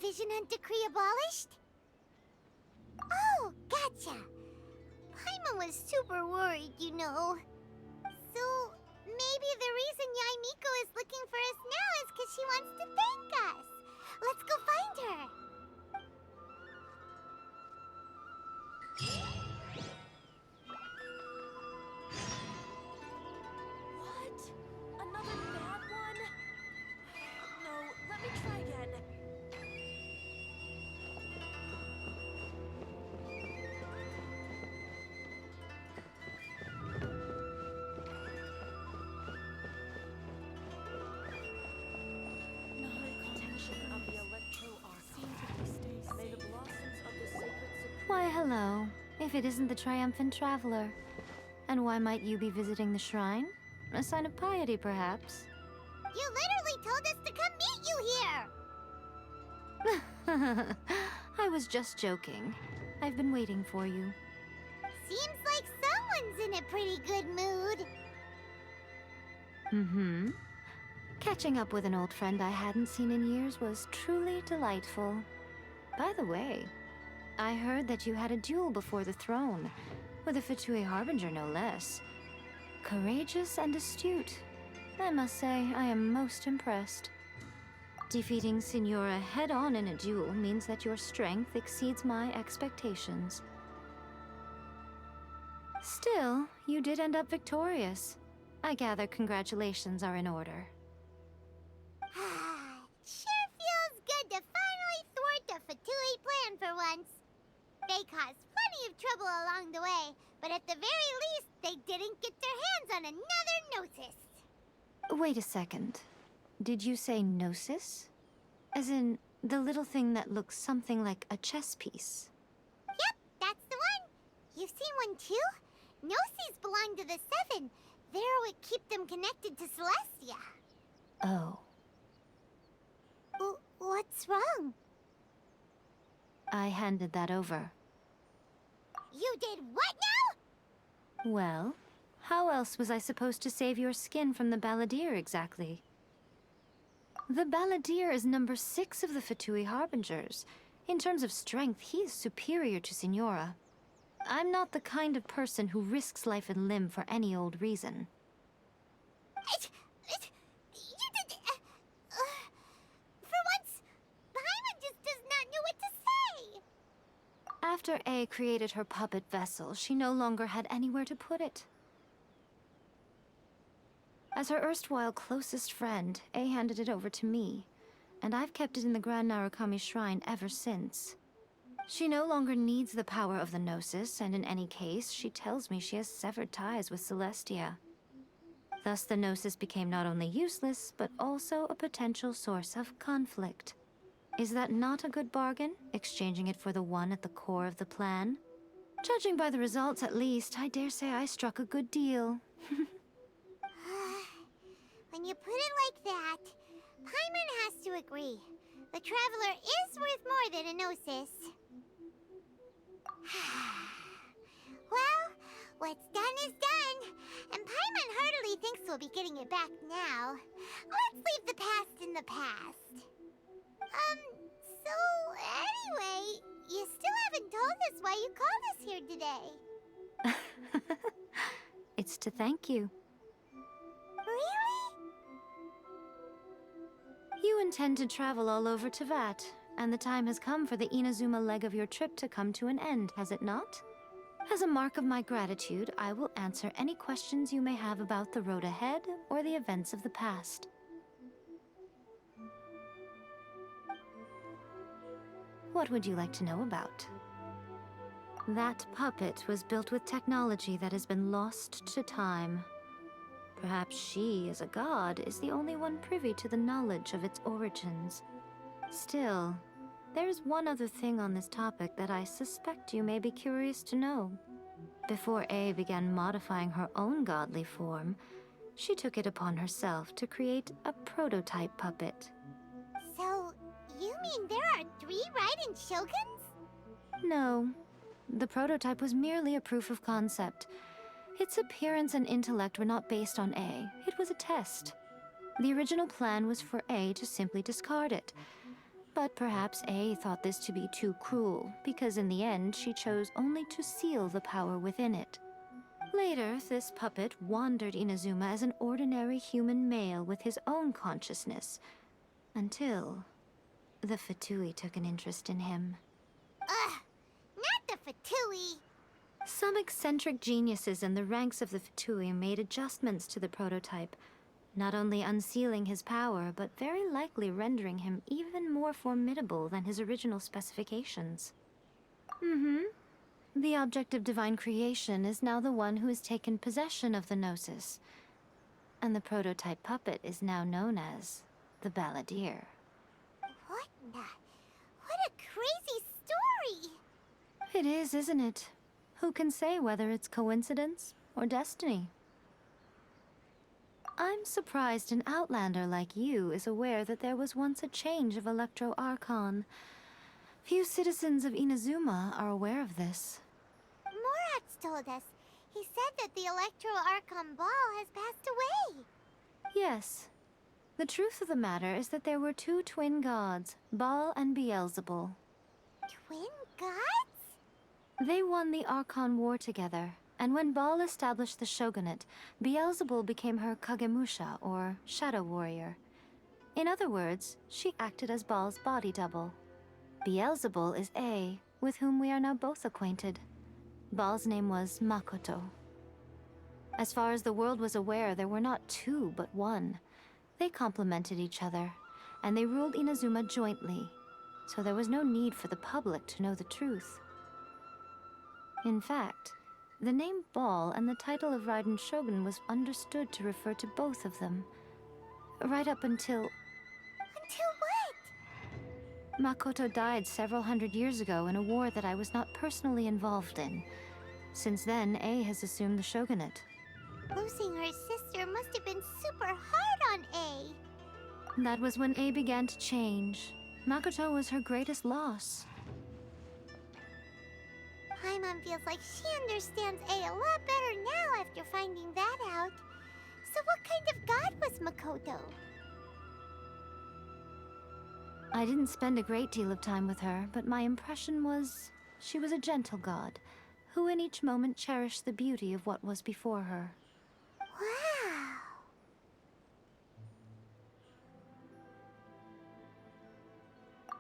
division hunt decree abolished? Oh, gotcha. Paimon was super worried, you know. So, maybe the reason Yaimiko is looking for us now is because she wants to thank us. Let's go find her. What? Another bad one? No, let me try again. Why, hello. If it isn't the triumphant traveler. And why might you be visiting the shrine? A sign of piety, perhaps? You literally told us to come meet you here! I was just joking. I've been waiting for you. Seems like someone's in a pretty good mood. Mm-hmm. Catching up with an old friend I hadn't seen in years was truly delightful. By the way, I heard that you had a duel before the throne, with a Fatui Harbinger no less. Courageous and astute. I must say, I am most impressed. Defeating Signora head-on in a duel means that your strength exceeds my expectations. Still, you did end up victorious. I gather congratulations are in order. Sure feels good to finally thwart the Fatui plan for once. They caused plenty of trouble along the way, but at the very least, they didn't get their hands on another Gnosis. Wait a second. Did you say Gnosis? As in, the little thing that looks something like a chess piece? Yep, that's the one. You've seen one too? Gnosis belong to the Seven. They're what keep them connected to Celestia. Oh. What's wrong? I handed that over. You did what now? Well, how else was I supposed to save your skin from the Balladeer exactly? The Balladeer is number 6 of the Fatui Harbingers. In terms of strength, he is superior to Signora. I'm not the kind of person who risks life and limb for any old reason. You did... for once, Paimon just does not know what to say. After A created her puppet vessel, she no longer had anywhere to put it. As her erstwhile closest friend, A handed it over to me, and I've kept it in the Grand Narukami Shrine ever since. She no longer needs the power of the Gnosis, and in any case, she tells me she has severed ties with Celestia. Thus the Gnosis became not only useless, but also a potential source of conflict. Is that not a good bargain, exchanging it for the one at the core of the plan? Judging by the results, at least, I dare say I struck a good deal. When you put it like that, Paimon has to agree. The Traveler is worth more than a Gnosis. Well, what's done is done, and Paimon heartily thinks we'll be getting it back now. Let's leave the past in the past. So anyway, you still haven't told us why you called us here today. It's to thank you. Really? You intend to travel all over Teyvat, and the time has come for the Inazuma leg of your trip to come to an end, has it not? As a mark of my gratitude, I will answer any questions you may have about the road ahead or the events of the past. What would you like to know about? That puppet was built with technology that has been lost to time. Perhaps she, as a god, is the only one privy to the knowledge of its origins. Still, there is one other thing on this topic that I suspect you may be curious to know. Before A began modifying her own godly form, she took it upon herself to create a prototype puppet. So, you mean there are 3 Raiden Shoguns? No. The prototype was merely a proof of concept. Its appearance and intellect were not based on A. It was a test. The original plan was for A to simply discard it. But perhaps A thought this to be too cruel, because in the end she chose only to seal the power within it. Later, this puppet wandered Inazuma as an ordinary human male with his own consciousness, until the Fatui took an interest in him. Ugh, not the Fatui. Some eccentric geniuses in the ranks of the Fatui made adjustments to the prototype, not only unsealing his power, but very likely rendering him even more formidable than his original specifications. The object of divine creation is now the one who has taken possession of the Gnosis, and the prototype puppet is now known as the Balladeer. What a crazy story! It is, isn't it? Who can say whether it's coincidence or destiny? I'm surprised an outlander like you is aware that there was once a change of Electro Archon. Few citizens of Inazuma are aware of this. Morat's told us. He said that the Electro Archon Ball has passed away. Yes. The truth of the matter is that there were two twin gods, Baal and Beelzebul. Twin gods? They won the Archon War together, and when Baal established the shogunate, Beelzebul became her Kagemusha, or shadow warrior. In other words, she acted as Baal's body double. Beelzebul is A, with whom we are now both acquainted. Baal's name was Makoto. As far as the world was aware, there were not two, but one. They complemented each other, and they ruled Inazuma jointly, so there was no need for the public to know the truth. In fact, the name Baal and the title of Raiden Shogun was understood to refer to both of them. Right up until... Until what? Makoto died several hundred years ago in a war that I was not personally involved in. Since then, A has assumed the shogunate. Losing her sister must have been super hard on A. That was when A began to change. Makoto was her greatest loss. Paimon feels like she understands A lot better now after finding that out. So what kind of god was Makoto? I didn't spend a great deal of time with her, but my impression was she was a gentle god, who in each moment cherished the beauty of what was before her. Wow.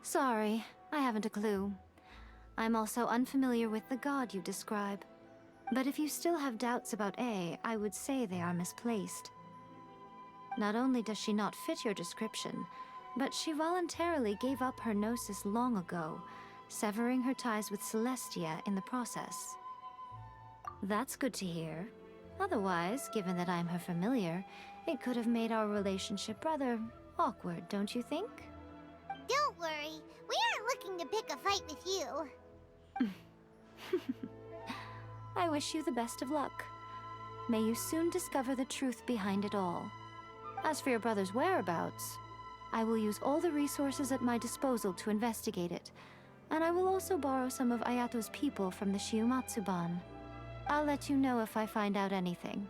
Sorry, I haven't a clue. I'm also unfamiliar with the god you describe. But if you still have doubts about A, I would say they are misplaced. Not only does she not fit your description, but she voluntarily gave up her gnosis long ago, severing her ties with Celestia in the process. That's good to hear. Otherwise, given that I'm her familiar, it could have made our relationship rather awkward, don't you think? Don't worry, we aren't looking to pick a fight with you. I wish you the best of luck. May you soon discover the truth behind it all. As for your brother's whereabouts, I will use all the resources at my disposal to investigate it, and I will also borrow some of Ayato's people from the Shiumatsuban. I'll let you know if I find out anything.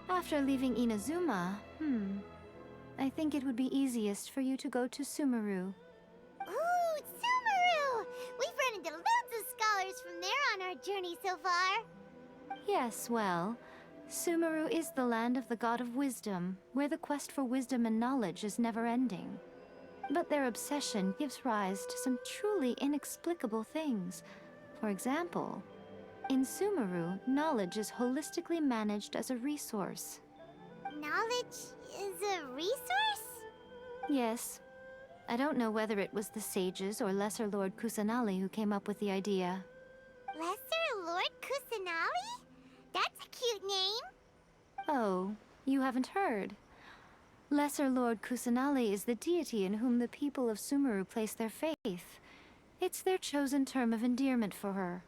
After leaving Inazuma, I think it would be easiest for you to go to Sumeru. Ooh, Sumeru! We've run into loads of scholars from there on our journey so far. Yes, well, Sumeru is the land of the god of wisdom, where the quest for wisdom and knowledge is never-ending. But their obsession gives rise to some truly inexplicable things. For example, in Sumeru, knowledge is holistically managed as a resource. Knowledge is a resource? Yes. I don't know whether it was the sages or Lesser Lord Kusanali who came up with the idea. Lesser Lord Kusanali? That's a cute name. Oh, you haven't heard. Lesser Lord Kusanali is the deity in whom the people of Sumeru place their faith. It's their chosen term of endearment for her.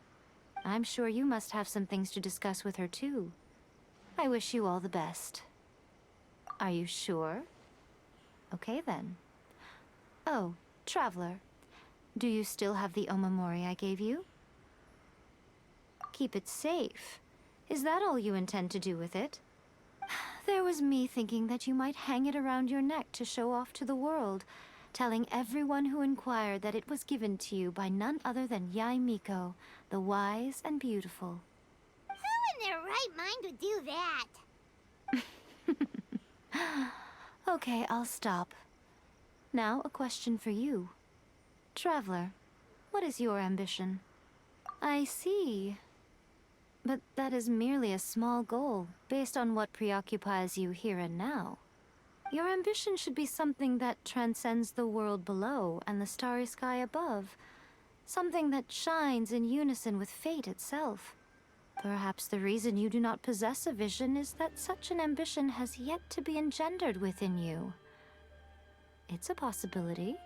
I'm sure you must have some things to discuss with her too. I wish you all the best. Are you sure? Okay then. Oh, Traveler. Do you still have the omamori I gave you? Keep it safe. Is that all you intend to do with it? There was me thinking that you might hang it around your neck to show off to the world, telling everyone who inquired that it was given to you by none other than Yae Miko, the wise and beautiful. Who in their right mind would do that? Okay, I'll stop. Now, a question for you. Traveler, what is your ambition? I see. But that is merely a small goal, based on what preoccupies you here and now. Your ambition should be something that transcends the world below and the starry sky above. Something that shines in unison with fate itself. Perhaps the reason you do not possess a vision is that such an ambition has yet to be engendered within you. It's a possibility.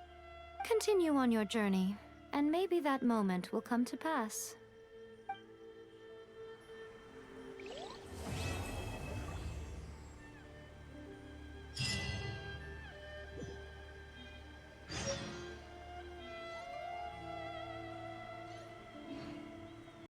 Continue on your journey, and maybe that moment will come to pass.